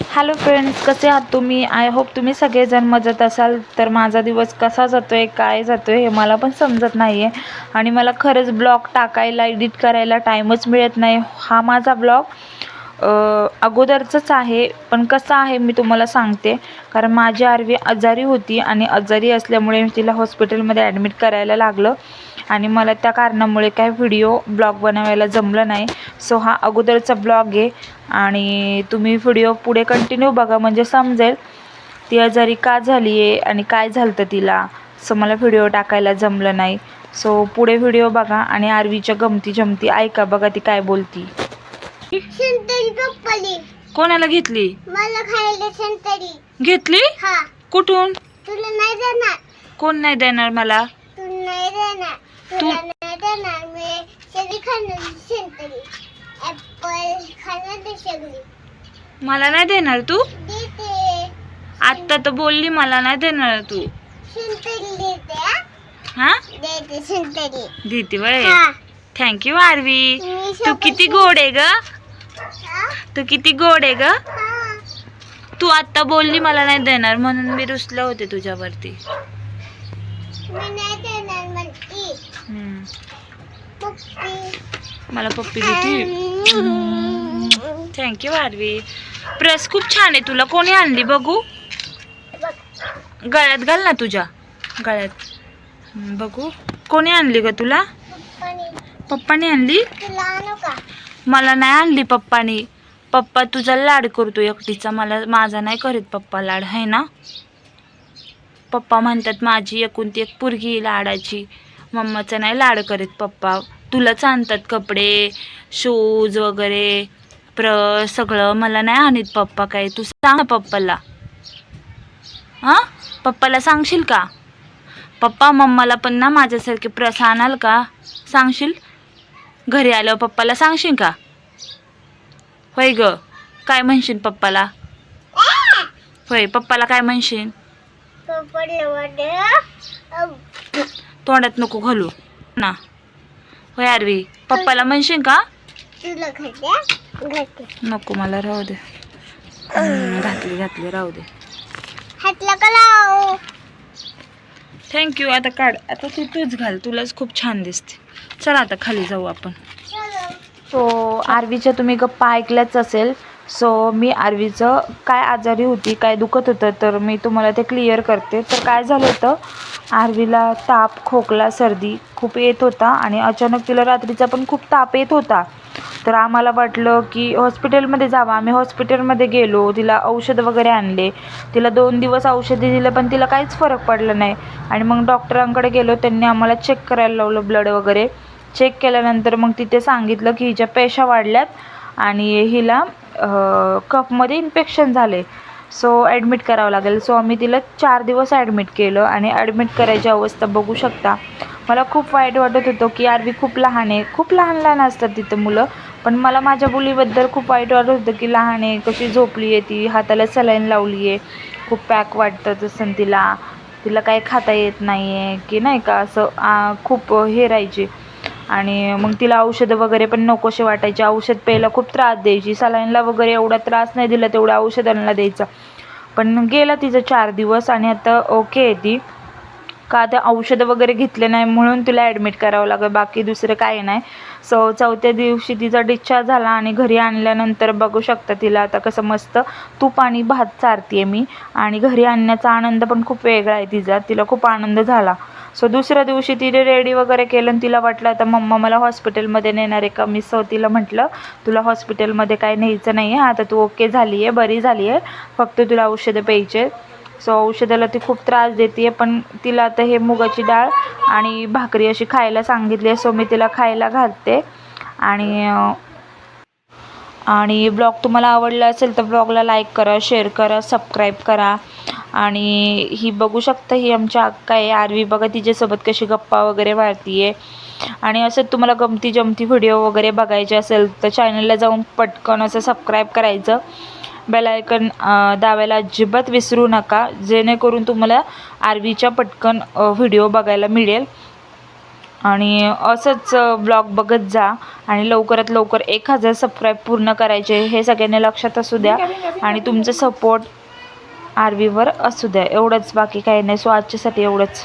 Hello friends, कसे आहात तुम्ही? आय होप तुम्ही सगळेजण मजेत असाल. तर माझा दिवस कसा जातो आहे, काय जातो आहे हे मला पण समजत नाही आहे. आणि मला खरंच ब्लॉग टाकायला, एडिट करायला टाईमच मिळत नाही. हा माझा ब्लॉग अगोदरचंच आहे, पण कसं आहे मी तुम्हाला सांगते. कारण माझी आरवी आजारी होती आणि आजारी असल्यामुळे तिला हॉस्पिटलमध्ये ॲडमिट करायला लागलं आणि मला त्या कारणामुळे काय व्हिडिओ ब्लॉग बनवायला जमलं नाही. सो हा अगोदरचा ब्लॉग आहे आणि तुम्ही व्हिडिओ पुढे कंटिन्यू बघा, म्हणजे समजेल ती आजारी का झाली आहे आणि काय झालं होतं तिला. सो मला व्हिडिओ टाकायला जमलं नाही. सो पुढे व्हिडिओ बघा आणि आरवीच्या गमती जमती ऐका. बघा ती काय बोलती. कोणाला घेतली? मला खायला संतरी घेतली. हा. कुठून? तुला नाही देणार. कोण नाही देणार मला? तू नाही देणार. तुला नाही देणार. मी सगळी खाणार संतरी. ऍपल खाणार ते सगळी. मला नाही देणार तू? देते. आत्ता तर बोलली मला नाही देणार तू. संतरी देते. हा, देते संतरी. देते वय. हा. Thank you RV. मी तू किती गोड आहे ग. हा? तू किती गोड आहे ग. हा. तू आत्ता बोलली मला नाही देणार म्हणून मी रुसले होते तुझ्यावरती. मी नाही देणार म्हणती. पप्पी. मला पप्पी देते. थँक्यू आरवी. प्रस खूप छान आहे. तुला कोणी आणली बघू? गळ्यात घाल ना तुझ्या गळ्यात. बघू कोणी आणली ग तुला? पप्पाने आणली. तुला आणू का? मला नाही आणली पप्पानी. पप्पा तुझा लाड करतो एकटीचा. माझा नाही करीत पप्पा लाड, आहे ना. पप्पा म्हणतात माझी एकुलती एक पोरगी लाडाची. मम्माचा नाही लाड करीत पप्पा. तुलाच आणतात कपडे, शूज वगैरे, प्रस सगळं. मला नाही आणत पप्पा काय. तू सांग ना पप्पाला. हां, पप्पाला सांगशील का? पप्पा मम्माला पण ना माझ्यासारखे प्रस आणाल का? सांगशील? घरी आल्यावर पप्पाला सांगशील का? होय ग, काय म्हणशील पप्पाला? होय, पप्पाला काय म्हणशील? तोंडात नको घालू ना. होय आरवी, पप्पाला म्हणशील का? नको, मला राहू दे. घातली राहू दे. थँक्यू. आता काढ. आता तूच घाल. तुलाच खूप छान दिसते. चला आता खाली जाऊ आपण. सो आरवीच्या तुम्ही गप्पा ऐकल्याच असेल. सो मी आरवीचं काय आजारी होती, काय दुखत होतं, तर मी तुम्हाला ते क्लिअर करते. तर काय झालं होतं, आरवीला ताप, खोकला, सर्दी खूप येत होता आणि अचानक तिला रात्रीचा पण खूप ताप येत होता. तर आम्हाला वाटलं की हॉस्पिटलमध्ये जावं. आम्ही हॉस्पिटलमध्ये गेलो. तिला औषध वगैरे आणले. तिला 2 दिवस औषधे दिलं पण तिला काहीच फरक पडला नाही. आणि मग डॉक्टरांकडे गेलो. त्यांनी आम्हाला चेक करायला लावलं, ब्लड वगैरे चेक केल्यानंतर मग तिथे सांगितलं की हिच्या पेशा वाढल्यात आणि हिला कफमध्ये इन्फेक्शन झाले. सो ॲडमिट करावं लागेल. सो आम्ही तिला 4 दिवस ॲडमिट केलं आणि ॲडमिट करायची अवस्था बघू शकता. मला खूप वाईट वाटत होतं की आरवी खूप लहान आहे. खूप लहान असतात तिथं मुलं. पण मला माझ्या मुलीबद्दल खूप वाईट वाटत होतं की लहान आहे, कशी झोपली आहे ती, हाताला सलाईन लावली आहे, खूप पॅक वाटतं तसं तिला काही खाता येत नाही आहे की नाही का, असं खूप हे राहायचे. आणि मग तिला औषधं वगैरे पण नकोसे वाटायचे. औषध प्यायला खूप त्रास द्यायची. सलाईनला वगैरे एवढा त्रास नाही दिला तेवढा औषधांना द्यायचा. पण गेला तिचं 4 दिवस आणि आता ओके आहे ती. का आता औषधं वगैरे घेतले नाही म्हणून तिला ॲडमिट करावं लागेल, बाकी दुसरं काही नाही. सो 4थ्या दिवशी तिचा डिस्चार्ज झाला आणि घरी आणल्यानंतर बघू शकता तिला आता कसं मस्त तूप आणि भात चारते मी. आणि घरी आणण्याचा आनंद पण खूप वेगळा आहे तिचा. तिला खूप आनंद झाला. सो दुसऱ्या दिवशी तिने रेडी वगैरे केलं आणि तिला वाटलं आता मम्मा मला हॉस्पिटलमध्ये नेणार आहे का. मी तिला म्हटलं तुला हॉस्पिटलमध्ये काय न्यायचं नाही आहे, आता तू ओके झाली आहे, बरी झाली आहे, फक्त तुला औषधं प्यायचे. सो औषधाला ती खूप त्रास देते. पण तिला आता हे मुगाची डाळ आणि भाकरी अशी खायला सांगितली आहे. सो मी तिला खायला घालते. आणि ब्लॉग तुम्हाला आवडला असेल तर ब्लॉगला लाईक करा, शेअर करा, सबस्क्राईब करा. आणि ही बघू शकता ही आमची अक्का आहे आरवी. बघा तिच्यासोबत कशी गप्पा वगैरे मारती आहे. आणि असं तुम्हाला गमती जमती व्हिडिओ वगैरे बघायचे असेल तर चॅनलला जाऊन पटकन असं सबस्क्राईब करायचं. बेल आयकन दाबायला अजिबात विसरू नका, जेणेकरून तुम्हाला आरवीच्या पटकन व्हिडिओ बघायला मिळेल. आणि असंच ब्लॉग बघत जा आणि लवकरात लवकर 1000 सबस्क्राईब पूर्ण करायचे हे सगळ्यांनी लक्षात असू द्या आणि तुमचं सपोर्ट आरवीवर असू द्या. एवढंच, बाकी काही नाही. सो आजच्यासाठी एवढंच.